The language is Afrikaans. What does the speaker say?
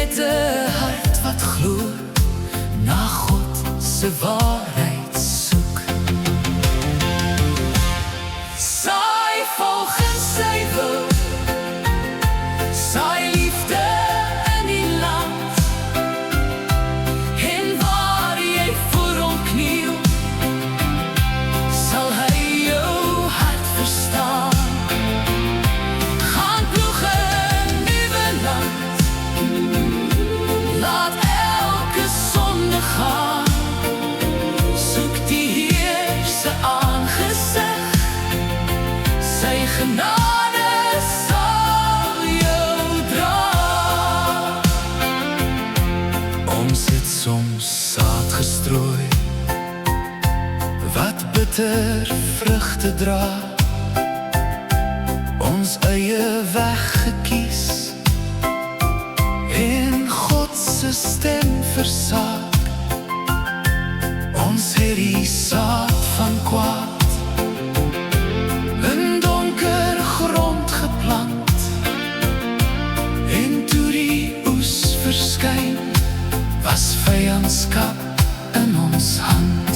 het 'n hart wat glo, na God se waarheid soek. Saai volgens sy wil, saai liefde in die land, en waar jy voor hom kniel, sal hy jou hart verstaan. Gaan ploeg 'n nuwe land, laat elke sonde gaan, soek die Heer se aangesig, sy genade sal jou dra. Ons het soms saad gestrooi, wat bitter vrugte dra, ons eie weg gekies, en God se stem versaak. Ons het die saad van kwaad in donker grond geplant, en toe die oes verskyn, was vyandskap in ons hand.